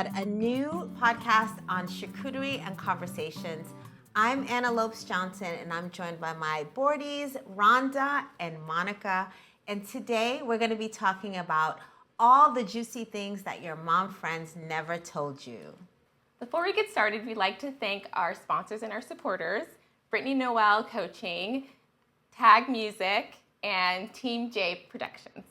Pod, a new podcast on charcuterie and conversations. I'm Anna Lopes Johnson, and I'm joined by my boardies, Rhonda and Monica. And today we're going to be talking about all the juicy things that your mom friends never told you. Before we get started, we'd like to thank our sponsors and our supporters, Brittany Noel Coaching, Tag Music, and Team J Productions.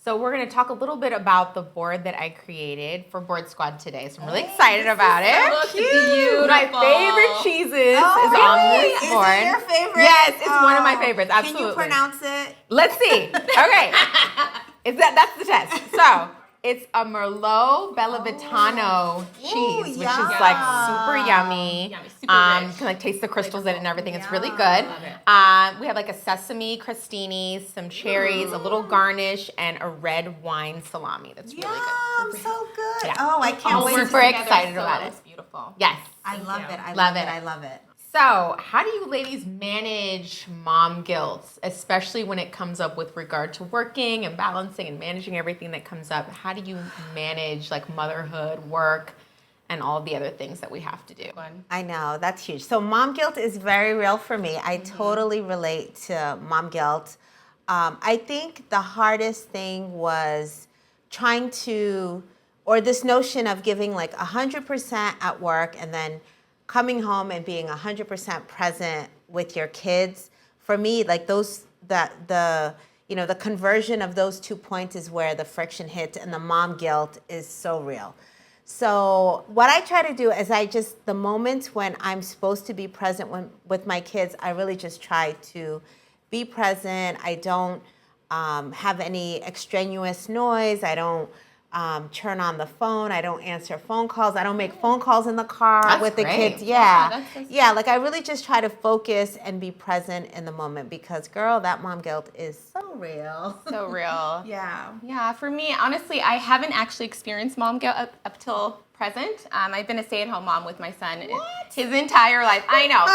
So we're going to talk a little bit about the board that I created for Board Squad today. So I'm really excited about it. So cute. My favorite cheeses is on this board. Is it your favorite? Yes, it's one of my favorites. Absolutely. Can you pronounce it? Let's see. Okay. That's the test. So it's a Merlot Bellavitano cheese, which yum. is like super yummy. Yummy, super rich. You can like taste the crystals in it and everything. It's really Yum. good. Love it. We have like a sesame crostini, some cherries, a little garnish, and a red wine salami. That's really good. Yum, so good. Yeah. Oh, I can't I'm wait. super excited about it. It's beautiful. Yes. I love you. it. I Love love it. it. I love it. So, how do you ladies manage mom guilt, especially when it comes up with regard to working and balancing and managing everything that comes up? How do you manage like motherhood, work, and all the other things that we have to do? I know, that's huge. So mom guilt is very real for me. I totally relate to mom guilt. I think the hardest thing was trying to, or this notion of giving like 100% at work and then coming home and being 100% present with your kids. For me, like the conversion of those 2 points is where the friction hits, and the mom guilt is so real. So what I try to do is the moments when I'm supposed to be present with my kids, I really just try to be present. I don't have any extraneous noise. I don't turn on the phone. I don't answer phone calls. I don't make phone calls in the car with the kids. Yeah. Like I really just try to focus and be present in the moment because, girl, that mom guilt is so real. So real. Yeah. Yeah, for me, honestly, I haven't actually experienced mom guilt up till present. I've been a stay-at-home mom with my son his entire life. I know.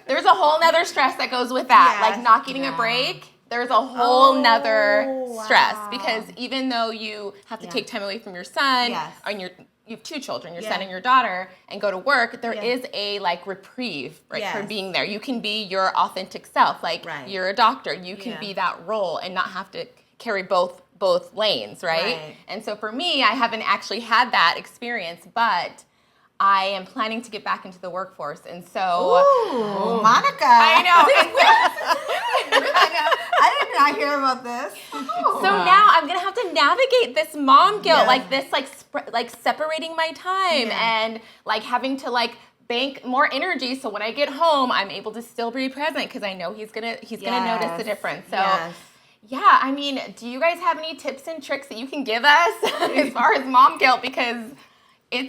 There's a whole nother stress that goes with that, Yes. like not getting a break. There's a whole nother stress wow. because even though you have to take time away from your son, Yes. and you have two children, your son and your daughter, and go to work, there is a like reprieve, right, for Yes. being there. You can be your authentic self. Like you're a doctor, you can be that role and not have to carry both lanes, right? And so for me, I haven't actually had that experience, but I am planning to get back into the workforce, and so Monica. I know. I did not hear about this. So now I'm gonna have to navigate this mom guilt, like this, like separating my time and like having to like bank more energy. So when I get home, I'm able to still be present because I know he's gonna notice the difference. So. Yeah, I mean, do you guys have any tips and tricks that you can give us as far as mom guilt? Because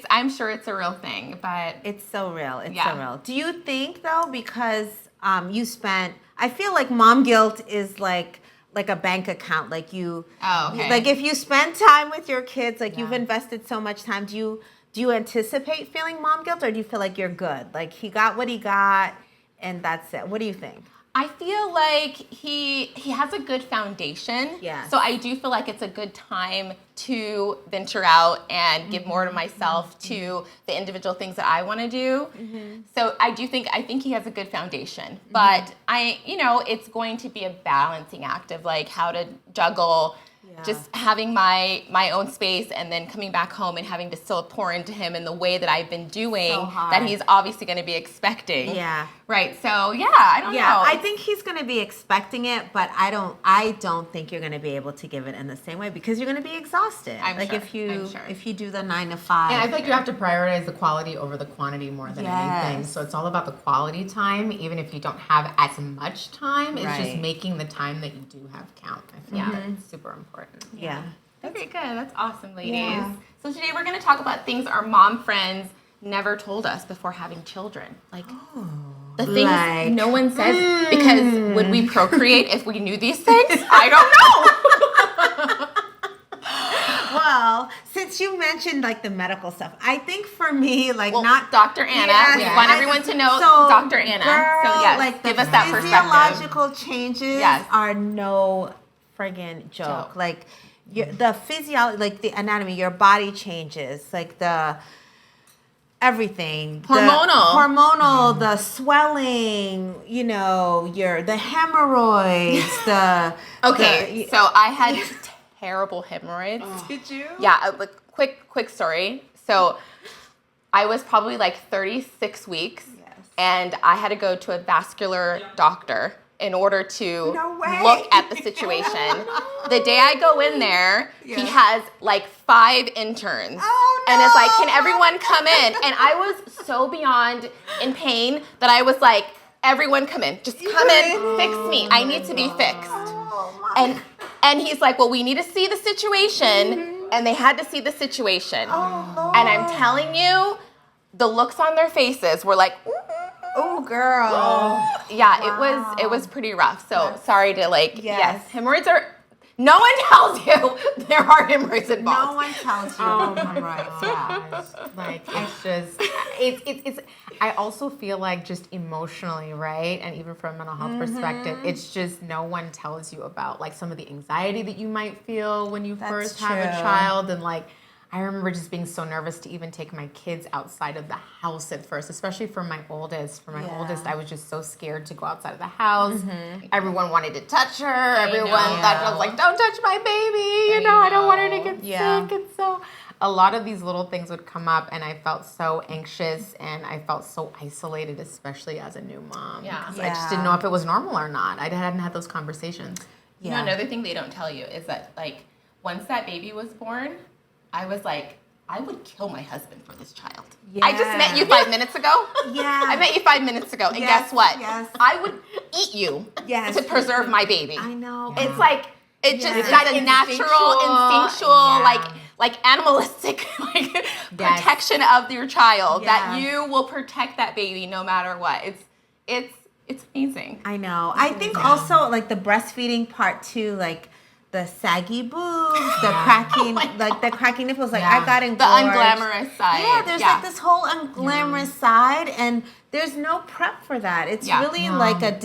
I'm sure it's a real thing, but it's so real. It's so real. Do you think though, because I feel like mom guilt is like a bank account. Like like if you spend time with your kids, like you've invested so much time. Do you anticipate feeling mom guilt, or do you feel like you're good? Like he got what he got, and that's it. What do you think? I feel like he has a good foundation. Yeah. So I do feel like it's a good time to venture out and give more to myself to the individual things that I want to do. So I think he has a good foundation. But it's going to be a balancing act of like how to juggle just having my own space and then coming back home and having to still pour into him in the way that I've been doing that he's obviously going to be expecting. Yeah. Right. So I don't know. I think he's going to be expecting it, but I don't think you're going to be able to give it in the same way because you're going to be exhausted. If you do the 9 to 5. And I think you have to prioritize the quality over the quantity more than anything. So it's all about the quality time, even if you don't have as much time. It's just making the time that you do have count. I feel that's super important. Yeah. Okay, good. That's awesome, ladies. Yeah. So today we're going to talk about things our mom friends never told us before having children. Like the things no one says, because would we procreate if we knew these things? I don't know. Well, since you mentioned like the medical stuff, I think for me, like not Dr. Anna. We want everyone to know Dr. Anna. Girl, so yes, like give us that perspective. Physiological changes are no friggin' joke. Like the physiology, like the anatomy, your body changes, like the everything. Hormonal. The swelling, the hemorrhoids, Okay, so I had terrible hemorrhoids. Did you? Yeah, like quick story. So I was probably like 36 weeks, and I had to go to a vascular doctor in order to look at the situation. The day I go in there, he has like 5 interns. And it's like, can everyone come in? And I was so beyond in pain that I was like, everyone come in. Just come in, fix me. I need to be fixed. And he's like, well, we need to see the situation. And they had to see the situation. And I'm telling you, the looks on their faces were like, oh, girl. Yeah, it was pretty rough. So sorry to yes, hemorrhoids are. No one tells you there are hemorrhoids involved. No one tells you. Oh my gosh. Like it's just it's I also feel like just emotionally, right? And even from a mental health perspective, it's just no one tells you about like some of the anxiety that you might feel when you first have a child. And like I remember just being so nervous to even take my kids outside of the house at first, especially for my oldest. For my oldest, I was just so scared to go outside of the house. Everyone wanted to touch her. Everyone thought I was like, don't touch my baby. I don't want her to get sick. And so a lot of these little things would come up, and I felt so anxious, and I felt so isolated, especially as a new mom. Because I just didn't know if it was normal or not. I hadn't had those conversations. You know, another thing they don't tell you is that, like, once that baby was born, I was like, I would kill my husband for this child. Yeah. I just met you 5 minutes ago. Yeah. I met you 5 minutes ago. And guess what? Yes. I would eat you to preserve my baby. I know. It's like, it's a natural, instinctual, like animalistic protection of your child that you will protect that baby no matter what. It's amazing. I know. I think also like the breastfeeding part too, like the saggy boobs, the cracking, the cracking nipples. Like I got engorged. The unglamorous side. Yeah, there's like this whole unglamorous side, and there's no prep for that. It's really like an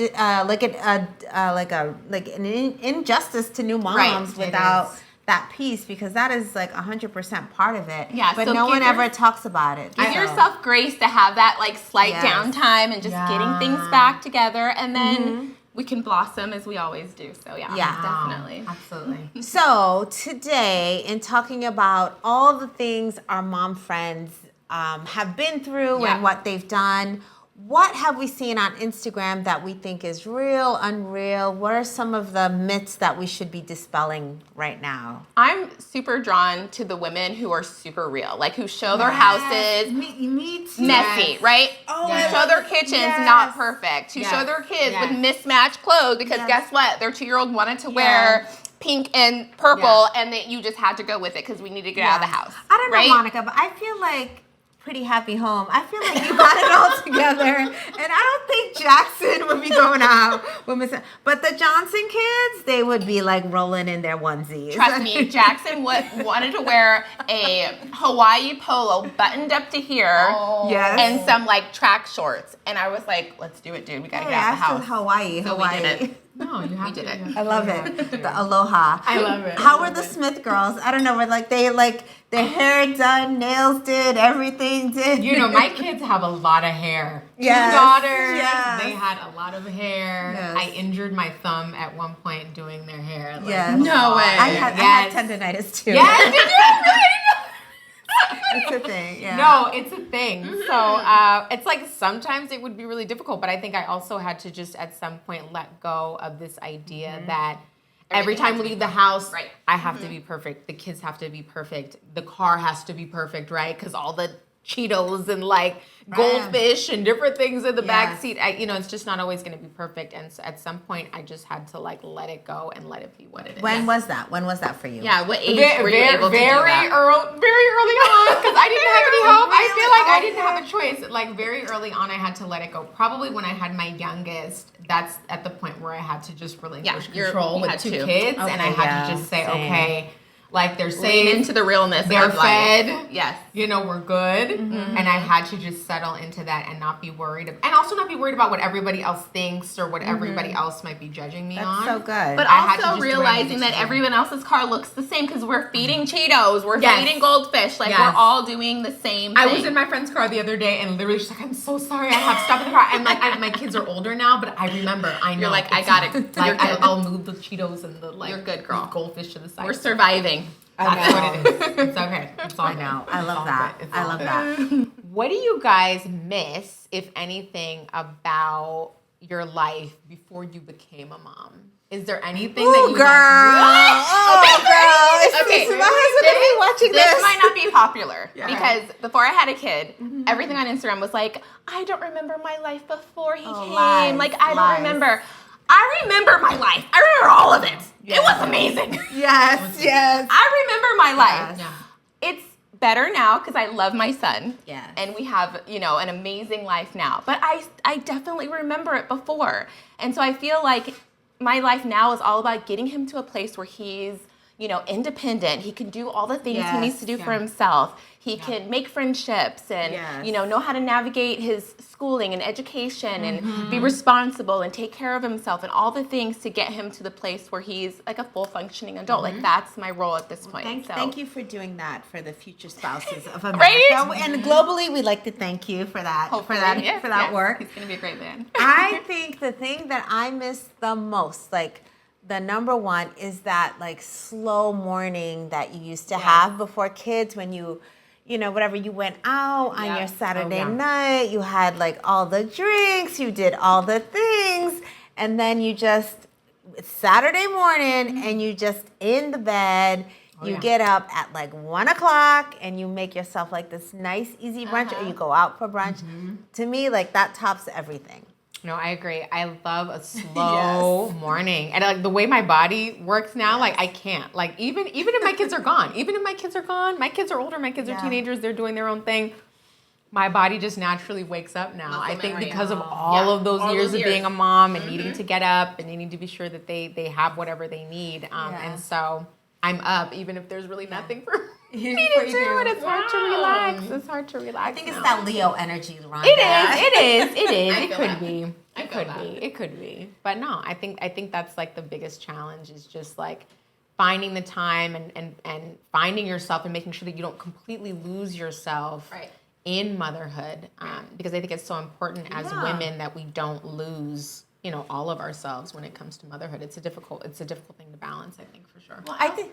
injustice to new moms without that piece, because that is like 100% part of it. Yeah, but so no one ever talks about it. Give yourself grace to have that like slight downtime and just getting things back together, and then we can blossom as we always do. So definitely. Absolutely. So today, in talking about all the things our mom friends have been through and what they've done, what have we seen on Instagram that we think is real, unreal? What are some of the myths that we should be dispelling right now? I'm super drawn to the women who are super real, like who show their houses me too. Messy, right? Oh, who show their kitchens not perfect, who show their kids with mismatched clothes, because guess what? Their 2-year-old wanted to wear pink and purple, and that you just had to go with it because we need to get out of the house. I don't know, Monica, but I feel like Pretty Happy Home. I feel like you got it all together, and I don't think Jackson would be going out with but the Johnson kids, they would be like rolling in their onesies. Trust me, Jackson wanted to wear a Hawaii polo buttoned up to here, and some like track shorts, and I was like, "Let's do it, dude. We gotta get out of the house." Hawaii. We did it. No, you have we did it. I love it. The aloha. I love it. How were the Smith girls? I don't know. Were their hair done, nails did, everything did. My kids have a lot of hair. Yes. 2 daughters. Yes. They had a lot of hair. Yes. I injured my thumb at one point doing their hair. No way. I had tendinitis too. Yes, did you? It's a thing. Yeah. No, it's a thing. So it's like sometimes it would be really difficult, but I think I also had to just at some point let go of this idea that every time we leave the house, I have to be perfect. The kids have to be perfect. The car has to be perfect, right? Because all the Cheetos and goldfish and different things in the back seat. It's just not always going to be perfect. And so at some point, I just had to let it go and let it be what it is. When was that? When was that for you? Yeah, what age were you able to do that? Very early on, because I didn't have any help. I feel like I didn't have a choice. Like very early on, I had to let it go. Probably when I had my youngest, that's at the point where I had to just relinquish control with 2 kids, and I had to just say, okay. Like they're Lean safe, into the realness they're of life. fed. Yes. You know, we're good. And I had to just settle into that and not be worried. And also not be worried about what everybody else thinks or what everybody else might be judging me on. So good. But I had to also just do what I needed realizing to that do. everyone else's car looks the same because we're feeding Cheetos, we're Yes. feeding goldfish. Like, Yes. we're all doing the same thing. I was in my friend's car the other day and literally she's like, I'm so sorry, I have stuff in the car. And like, my kids are older now, but I remember, I know. You're like, I got it. Like, You're good. I'll move the Cheetos and the like, You're good, girl. goldfish to the side. We're surviving. That's what it is. It's okay. It's all I know. I love that. It's I all love good. that. What do you guys miss, if anything, about your life before you became a mom? Is there anything that Ooh, you girl. Oh, girl. Okay, My husband will be watching This this. might not be popular Yeah. because before I had a kid, everything on Instagram was like, I don't remember my life before he came. lies, Like, I don't lies. remember. I remember my life. I remember all of it. Yeah. It was amazing. Yes, yes. I remember my life. Yeah. It's better now because I love my son. Yes. And we have, an amazing life now. But I definitely remember it before. And so I feel like my life now is all about getting him to a place where he's, independent. He can do all the things he needs to do for himself. He can make friendships and, know how to navigate his schooling and education and be responsible and take care of himself and all the things to get him to the place where he's like a full functioning adult. Like, that's my role at this point. Thank you for doing that for the future spouses of America. Right? And globally, we'd like to thank you for that. Hopefully, for that work. He's going to be a great man. I think the thing that I miss the most, like the number one, is that like slow morning that you used to have before kids, when you whatever, you went out on your Saturday night, you had like all the drinks, you did all the things, and then it's Saturday morning and you just in the bed. You get up at like 1:00 and you make yourself like this nice, easy brunch, or you go out for brunch. To me, like that tops everything. No, I agree. I love a slow morning. And like the way my body works now, like I can't. Like even if my kids are gone, my kids are older, my kids are teenagers, they're doing their own thing. My body just naturally wakes up now. I think because of all of those years of being a mom and needing to get up and needing to be sure that they have whatever they need. And so I'm up even if there's really nothing for me to do, and it's hard to relax. It's hard to relax. I think it's that Leo energy, Rhonda. It is. It feel could that. be. I feel that. It could be. But no, I think that's like the biggest challenge, is just like finding the time and finding yourself and making sure that you don't completely lose yourself in motherhood. Because I think it's so important as women that we don't lose, all of ourselves when it comes to motherhood. It's a difficult thing to balance, I think, for sure. Well, I think,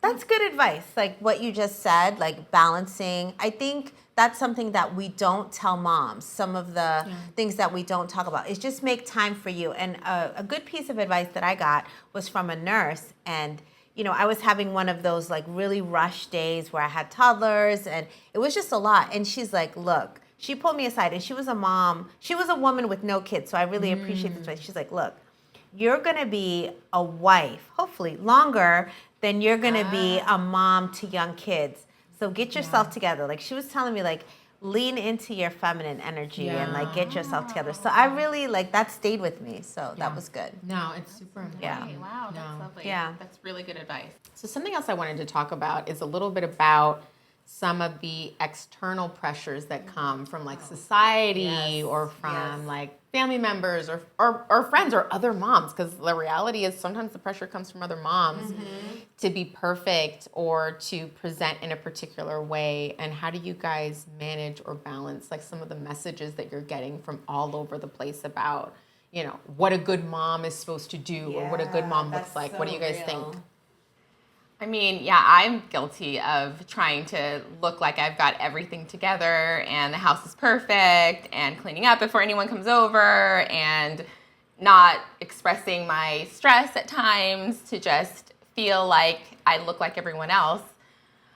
that's good advice. Like what you just said, like balancing. I think that's something that we don't tell moms. Some of the things that we don't talk about is just make time for you. And a good piece of advice that I got was from a nurse. And, I was having one of those like really rushed days where I had toddlers and it was just a lot. And she's like, look, she pulled me aside, and she was a mom. She was a woman with no kids. So I really appreciate this. She's like, look, you're going to be a wife, hopefully longer than you're going to be a mom to young kids. So get yourself together. Like she was telling me, like, lean into your feminine energy and like get yourself together. So I really that stayed with me. So that was good. No, it's super important. Yeah. Wow, that's lovely. Yeah. That's really good advice. So something else I wanted to talk about is a little bit about some of the external pressures that come from like society or from like family members or friends or other moms, because the reality is sometimes the pressure comes from other moms to be perfect or to present in a particular way. And how do you guys manage or balance like some of the messages that you're getting from all over the place about, what a good mom is supposed to do or what a good mom looks like? What do you guys think? I mean, I'm guilty of trying to look like I've got everything together and the house is perfect and cleaning up before anyone comes over and not expressing my stress at times to just feel like I look like everyone else.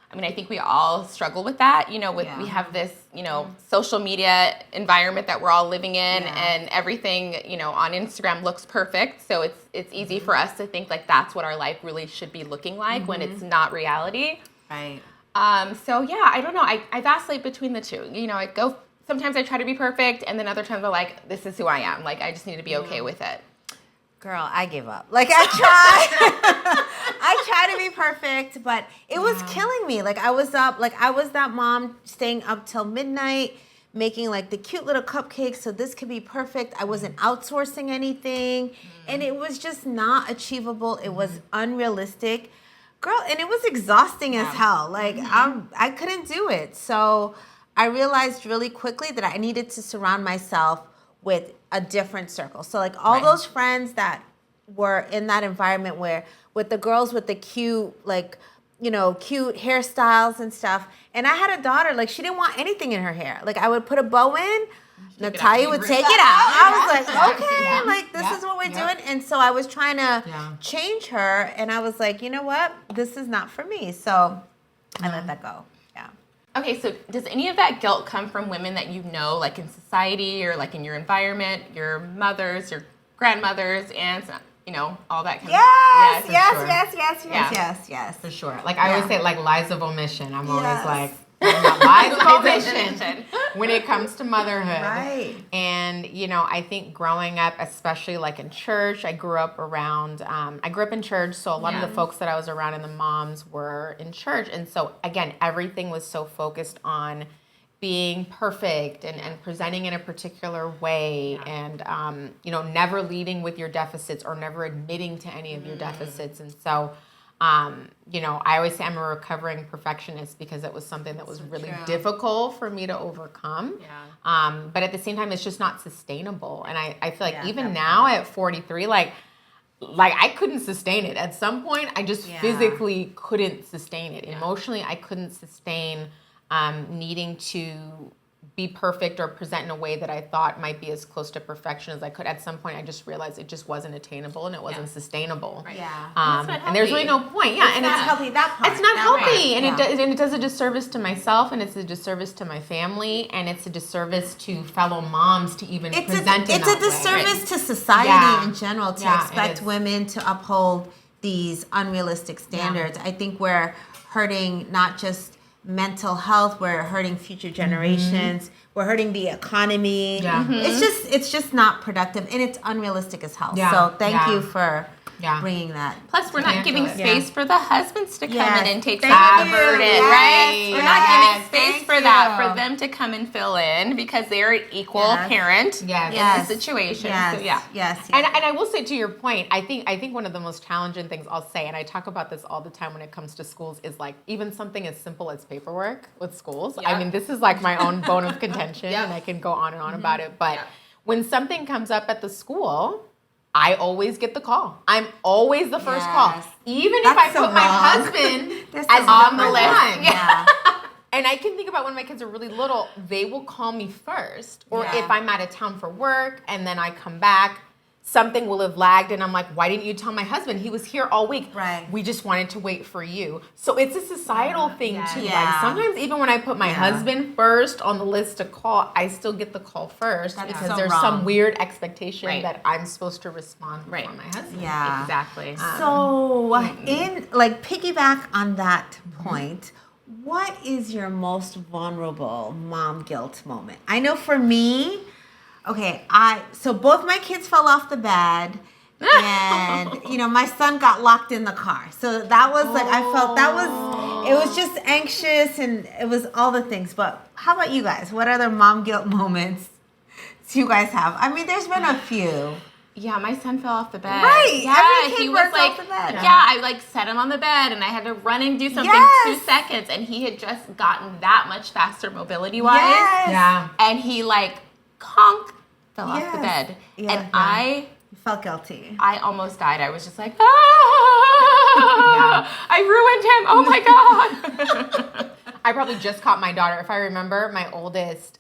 I mean, I think we all struggle with that, we have this, social media environment that we're all living in and everything, on Instagram looks perfect. So it's easy for us to think like that's what our life really should be looking like when it's not reality. Right. So I don't know. I vacillate between the two. Sometimes I try to be perfect and then other times I'm like, this is who I am. Like, I just need to be okay with it. Girl, I gave up. Like I tried. I tried to be perfect, but it was killing me. Like I was up, like I was that mom staying up till midnight, making like the cute little cupcakes so this could be perfect. I wasn't outsourcing anything, and it was just not achievable. It was unrealistic. Girl, and it was exhausting as hell. Like I couldn't do it. So I realized really quickly that I needed to surround myself with a different circle. So like all those friends that were in that environment where with the girls with the cute, like, you know, cute hairstyles and stuff. And I had a daughter, like she didn't want anything in her hair. Like I would put a bow in, Natalia would take it out. I was like, okay, like this is what we're doing. And so I was trying to change her, and I was like, you know what? This is not for me. So I let that go. Yeah. Okay, so does any of that guilt come from women that you know, like in society or like in your environment, your mothers, your grandmothers, aunts, you know, all that kind of Yes. For sure. Like I always say, like lies of omission. I'm always like, lies of omission when it comes to motherhood. Right. And, you know, I think growing up, especially like in church, I grew up in church. So a lot of the folks that I was around and the moms were in church. And so, again, everything was so focused on being perfect and presenting in a particular way and, you know, never leading with your deficits or never admitting to any of your deficits. And so, you know, I always say I'm a recovering perfectionist because it was something that was really difficult for me to overcome. Yeah. But at the same time, it's just not sustainable. And I feel like even now at 43, like I couldn't sustain it. At some point, I just physically couldn't sustain it. Emotionally, I couldn't sustain needing to be perfect or present in a way that I thought might be as close to perfection as I could. At some point, I just realized it just wasn't attainable and it wasn't sustainable. Right. Yeah. And there's really no point. Yeah. It's not healthy, that part. It's not healthy. And it does a disservice to myself, and it's a disservice to my family, and it's a disservice to fellow moms to even present in It's that a disservice to society in general to expect women to uphold these unrealistic standards. I think we're hurting not just mental health, we're hurting future generations, we're hurting the economy. It's just not productive, and it's unrealistic as hell. So thank you for bringing that. Plus, we're not giving space for the husbands to come in and take some Thank of the you. burden, Yes. right? We're not giving space Thank for that, you. for them to come and fill in because they're an equal parent in the situation. So, Yes. And I will say, to your point, I think one of the most challenging things I'll say, and I talk about this all the time when it comes to schools, is like even something as simple as paperwork with schools. I mean, this is like my own bone of contention, and I can go on and on about it. But when something comes up at the school, I always get the call. I'm always the first call. Even if I put my husband as on the list. And I can think about when my kids are really little, they will call me first. Or if I'm out of town for work and then I come back, something will have lagged and I'm like, why didn't you tell my husband? He was here all week. Right. We just wanted to wait for you. So it's a societal thing too. Like sometimes even when I put my husband first on the list to call, I still get the call first because there's some weird expectation that I'm supposed to respond for my husband. Yeah. Exactly. So in like piggyback on that point, what is your most vulnerable mom guilt moment? I know for me, so both my kids fell off the bed, and you know my son got locked in the car. So that was like I felt it was just anxious and it was all the things. But how about you guys? What other mom guilt moments do you guys have? I mean, there's been a few. Yeah, my son fell off the bed. Right. Yeah, Every kid he was falls like, off the bed. I like set him on the bed and I had to run and do something 2 seconds, and he had just gotten that much faster mobility wise. Yes. Yeah. And he like fell off the bed. And I felt guilty. I almost died. I was just like, I ruined him. Oh my God. I probably just caught my daughter. If I remember, my oldest,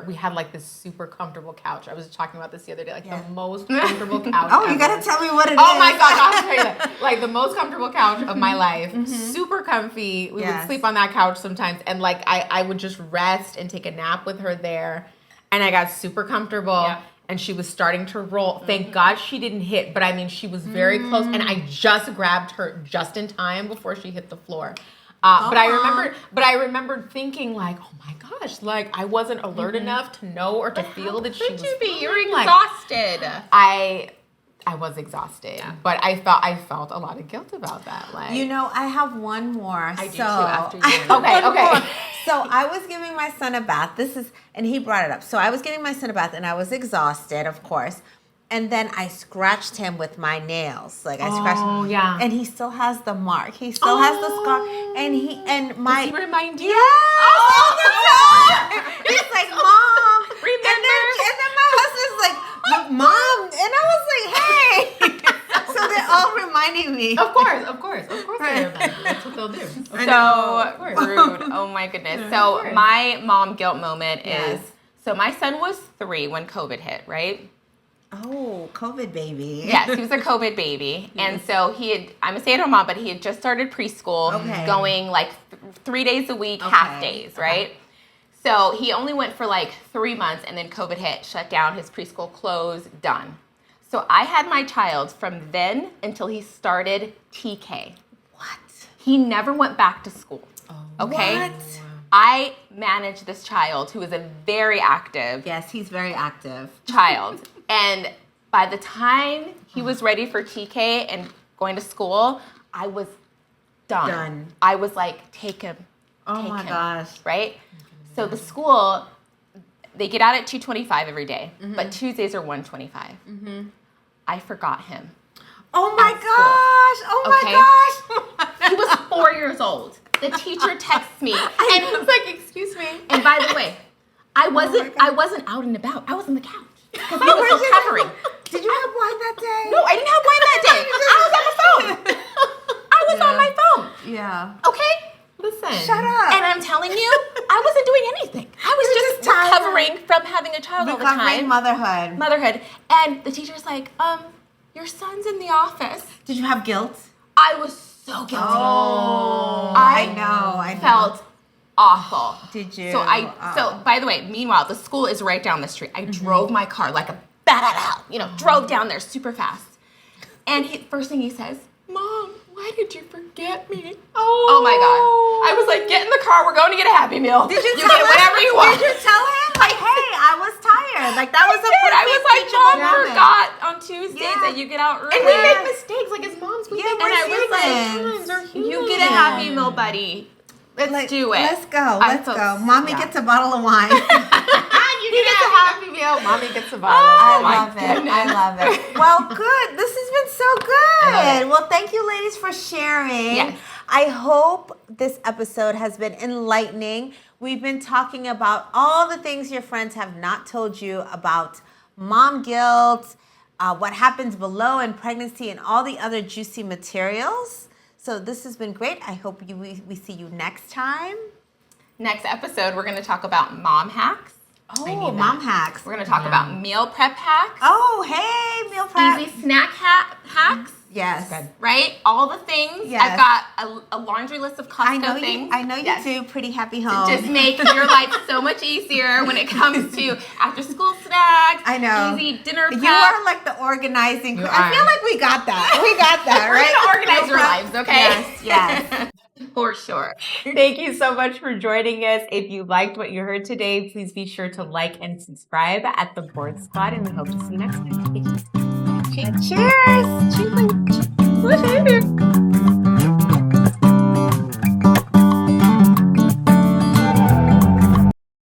we had like this super comfortable couch. I was talking about this the other day, like the most comfortable couch ever. You gotta tell me what it is. Oh my God, I'll tell you that. Like the most comfortable couch of my life. Super comfy. We would sleep on that couch sometimes. And like I would just rest and take a nap with her there. And I got super comfortable. Yeah. And she was starting to roll. Thank God she didn't hit, but I mean, she was very close. And I just grabbed her just in time before she hit the floor. But I remembered thinking like, oh my gosh, like I wasn't alert enough to know or to feel that she was. Could you be? You're exhausted. I I was exhausted, but I felt a lot of guilt about that. Like, You know, I have one more. I do too after you. Okay. So I was giving my son a bath. And he brought it up. So I was giving my son a bath and I was exhausted, of course. And then I scratched him with my nails. Like I scratched him. Oh, yeah. And he still has the mark. He still has the scar. And my Does he remind you? Yes, all the time. He's like, Mom. Remember? And then my husband's like, Mom. And I was like, hey. So they're all reminding me. Of course they remember. That's what they'll do. So rude. Oh my goodness. So my mom guilt moment is, so my son was 3 when COVID hit, right? Oh, COVID baby. Yes, he was a COVID baby. And so I'm a stay-at-home mom, but he had just started preschool, going like 3 days a week, half days, right? So he only went for like 3 months, and then COVID hit, shut down, his preschool closed, done. So I had my child from then until he started TK. What? He never went back to school. Okay? What? I managed this child who was a very active Yes, he's very active. child. And by the time he was ready for TK and going to school, I was done. I was like, take him. Oh take my him, gosh. Right? So the school, they get out at 2:25 every day, but Tuesdays are 1:25. I forgot him. Oh my At gosh. Oh my gosh. He was 4 years old. The teacher texts me, And it's like, excuse me. and by the way, I wasn't out and about. I was on the couch because I was recovering. Did you have wine that day? No, I didn't have wine that day. I was on my phone. I was on my phone. Yeah. Okay? Listen. Shut up. And I'm telling you, I wasn't doing anything. I was You're just just tired. recovering from having a child all the Recovering time. motherhood. Motherhood. And the teacher's like, your son's in the office. Did you have guilt? I was so guilty. Oh, I know. felt awful. Did you? So by the way, meanwhile, the school is right down the street. I drove my car like a bat, drove down there super fast. And first thing he says, Mom, why did you forget me? Oh my God. I was like, get in the car, we're going to get a Happy Meal. Did you get tell him? whatever you want. Did you tell him? Like, hey, I was tired. Like, that was a I was like, teachable Mom moment. forgot on Tuesdays that you get out early. And we make mistakes, like as moms, we Yeah, make we're mistakes. humans. We're humans. You get a Happy Meal, buddy. Let's do it. Let's go. I Let's felt- go. Mommy yeah. gets a bottle of wine. You get a Happy Meal. Mommy gets a bottle. I my love it. I love it. Well, good. This has been so good. Well, thank you, ladies, for sharing. Yes. I hope this episode has been enlightening. We've been talking about all the things your friends have not told you about mom guilt, what happens below in pregnancy, and all the other juicy materials. So this has been great. I hope we see you next time. Next episode, we're going to talk about mom hacks. Oh, mom hacks. We're going to talk about meal prep hacks. Oh, hey, meal prep. Easy snack hacks. Yes. Right? All the things. Yes. I've got a laundry list of Costco things. I know you do. Pretty happy home. Just make your life so much easier when it comes to after school snacks. I know. Easy dinner prep. You are like the organizing. You I feel are. like we got that. We got that, We're right? going to organize your lives, okay? Yes. For sure. Thank you so much for joining us. If you liked what you heard today, please be sure to like and subscribe at The Board Squad, and we hope to see you next time. Cheers. Cheers.